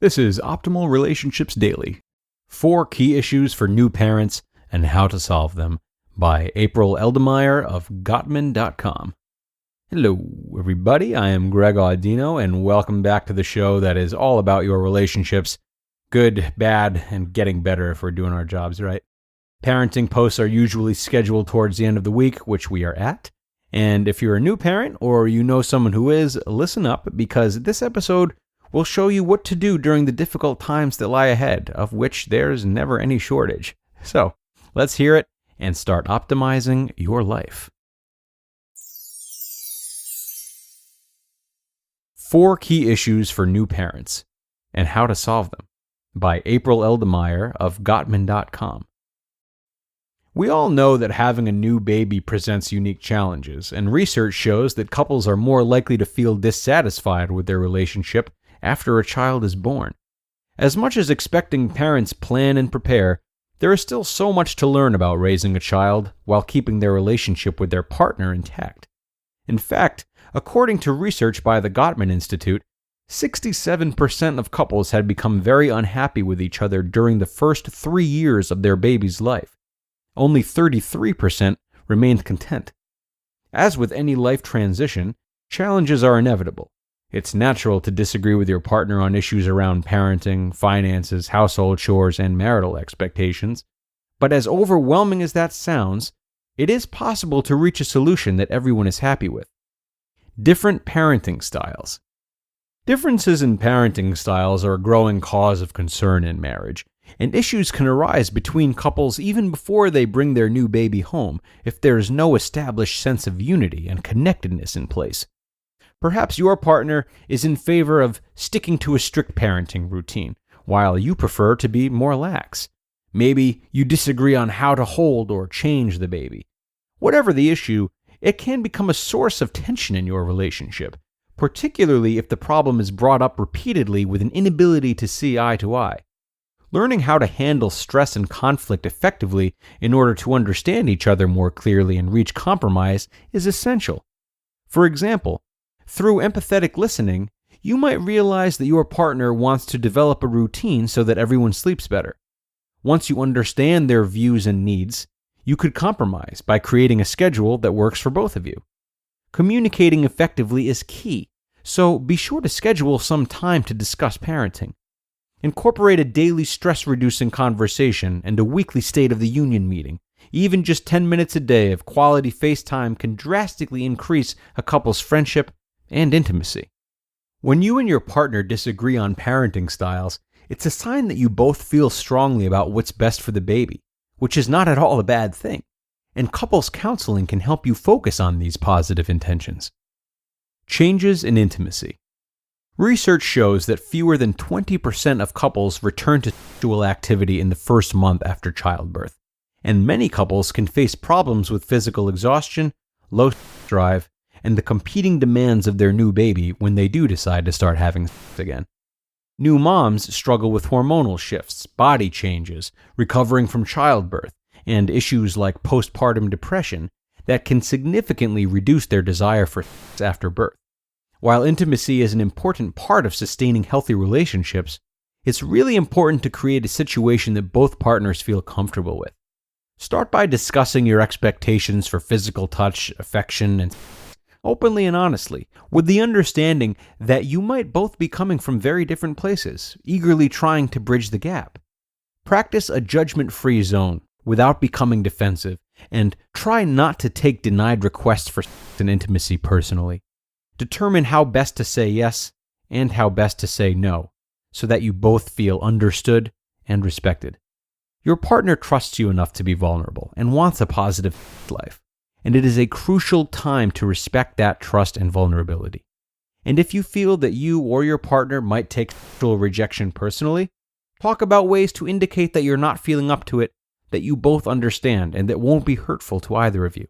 This is Optimal Relationships Daily. 4 Key Issues for New Parents and How to Solve Them by April Eldemire of Gottman.com. Hello, everybody. I am Greg Audino, and welcome back to the show that is all about your relationships. Good, bad, and getting better if we're doing our jobs right. Parenting posts are usually scheduled towards the end of the week, which we are at. And if you're a new parent or you know someone who is, listen up, because this episode will show you what to do during the difficult times that lie ahead, of which there's never any shortage. So, let's hear it and start optimizing your life. 4 Key Issues for New Parents and How to Solve Them by April Eldemire of Gottman.com. We all know that having a new baby presents unique challenges, and research shows that couples are more likely to feel dissatisfied with their relationship after a child is born. As much as expecting parents plan and prepare, there is still so much to learn about raising a child while keeping their relationship with their partner intact. In fact, according to research by the Gottman Institute, 67% of couples had become very unhappy with each other during the first 3 years of their baby's life. Only 33% remained content. As with any life transition, challenges are inevitable. It's natural to disagree with your partner on issues around parenting, finances, household chores, and marital expectations. But as overwhelming as that sounds, it is possible to reach a solution that everyone is happy with. Different parenting styles. Differences in parenting styles are a growing cause of concern in marriage, and issues can arise between couples even before they bring their new baby home if there is no established sense of unity and connectedness in place. Perhaps your partner is in favor of sticking to a strict parenting routine, while you prefer to be more lax. Maybe you disagree on how to hold or change the baby. Whatever the issue, it can become a source of tension in your relationship, particularly if the problem is brought up repeatedly with an inability to see eye to eye. Learning how to handle stress and conflict effectively in order to understand each other more clearly and reach compromise is essential. For example, through empathetic listening, you might realize that your partner wants to develop a routine so that everyone sleeps better. Once you understand their views and needs, you could compromise by creating a schedule that works for both of you. Communicating effectively is key, so be sure to schedule some time to discuss parenting. Incorporate a daily stress-reducing conversation and a weekly State of the Union meeting. Even just 10 minutes a day of quality FaceTime can drastically increase a couple's friendship and intimacy. When you and your partner disagree on parenting styles, it's a sign that you both feel strongly about what's best for the baby, which is not at all a bad thing, and couples counseling can help you focus on these positive intentions. Changes in intimacy. Research shows that fewer than 20% of couples return to sexual activity in the first month after childbirth, and many couples can face problems with physical exhaustion, low drive, and the competing demands of their new baby when they do decide to start having sex again. New moms struggle with hormonal shifts, body changes, recovering from childbirth, and issues like postpartum depression that can significantly reduce their desire for sex after birth. While intimacy is an important part of sustaining healthy relationships, it's really important to create a situation that both partners feel comfortable with. Start by discussing your expectations for physical touch, affection, and openly and honestly, with the understanding that you might both be coming from very different places, eagerly trying to bridge the gap. Practice a judgment-free zone without becoming defensive, and try not to take denied requests for sex and intimacy personally. Determine how best to say yes and how best to say no, so that you both feel understood and respected. Your partner trusts you enough to be vulnerable and wants a positive life, and it is a crucial time to respect that trust and vulnerability. And if you feel that you or your partner might take sexual rejection personally, talk about ways to indicate that you're not feeling up to it, that you both understand, and that won't be hurtful to either of you.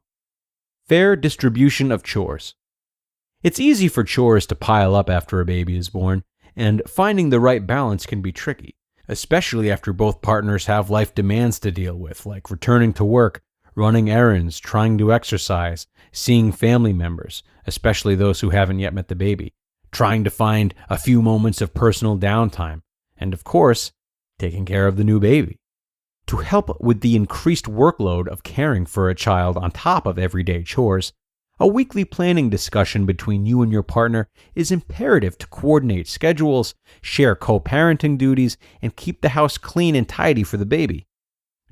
Fair distribution of chores. It's easy for chores to pile up after a baby is born, and finding the right balance can be tricky, especially after both partners have life demands to deal with, like returning to work, running errands, trying to exercise, seeing family members, especially those who haven't yet met the baby, trying to find a few moments of personal downtime, and of course, taking care of the new baby. To help with the increased workload of caring for a child on top of everyday chores, a weekly planning discussion between you and your partner is imperative to coordinate schedules, share co-parenting duties, and keep the house clean and tidy for the baby.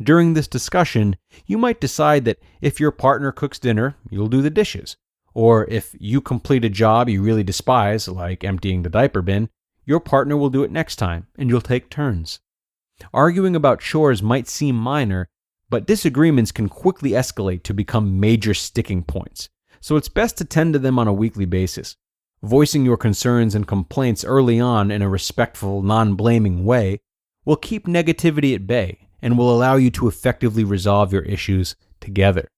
During this discussion, you might decide that if your partner cooks dinner, you'll do the dishes. Or if you complete a job you really despise, like emptying the diaper bin, your partner will do it next time, and you'll take turns. Arguing about chores might seem minor, but disagreements can quickly escalate to become major sticking points, so it's best to tend to them on a weekly basis. Voicing your concerns and complaints early on in a respectful, non-blaming way will keep negativity at bay and will allow you to effectively resolve your issues together.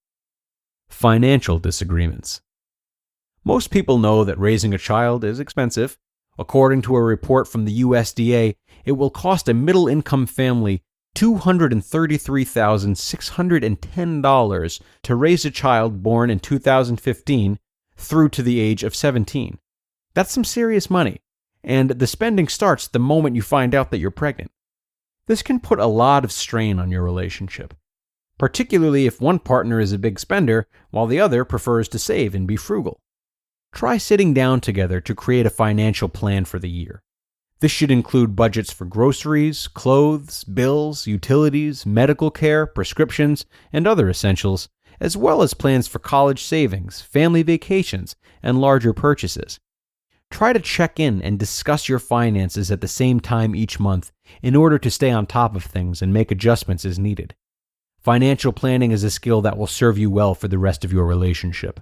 Financial disagreements. Most people know that raising a child is expensive. According to a report from the USDA, it will cost a middle-income family $233,610 to raise a child born in 2015 through to the age of 17. That's some serious money, and the spending starts the moment you find out that you're pregnant. This can put a lot of strain on your relationship, particularly if one partner is a big spender while the other prefers to save and be frugal. Try sitting down together to create a financial plan for the year. This should include budgets for groceries, clothes, bills, utilities, medical care, prescriptions, and other essentials, as well as plans for college savings, family vacations, and larger purchases. Try to check in and discuss your finances at the same time each month in order to stay on top of things and make adjustments as needed. Financial planning is a skill that will serve you well for the rest of your relationship.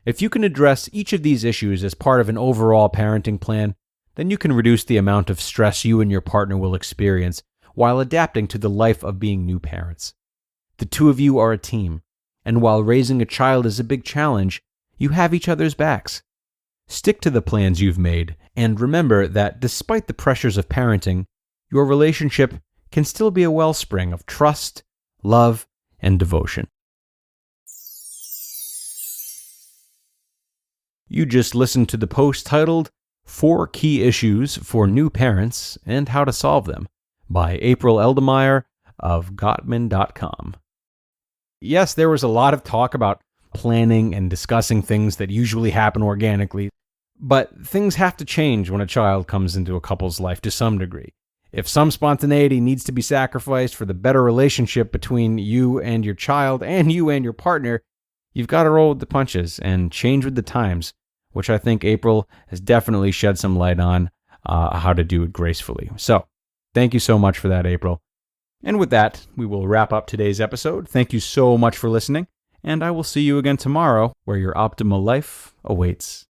If you can address each of these issues as part of an overall parenting plan, then you can reduce the amount of stress you and your partner will experience while adapting to the life of being new parents. The two of you are a team, and while raising a child is a big challenge, you have each other's backs. Stick to the plans you've made, and remember that despite the pressures of parenting, your relationship can still be a wellspring of trust, love, and devotion. You just listened to the post titled 4 Key Issues for New Parents and How to Solve Them by April Eldemire of Gottman.com. Yes, there was a lot of talk about planning and discussing things that usually happen organically, but things have to change when a child comes into a couple's life to some degree. If some spontaneity needs to be sacrificed for the better relationship between you and your child and you and your partner, you've got to roll with the punches and change with the times, which I think April has definitely shed some light on how to do it gracefully. So, thank you so much for that, April. And with that, we will wrap up today's episode. Thank you so much for listening, and I will see you again tomorrow where your optimal life awaits.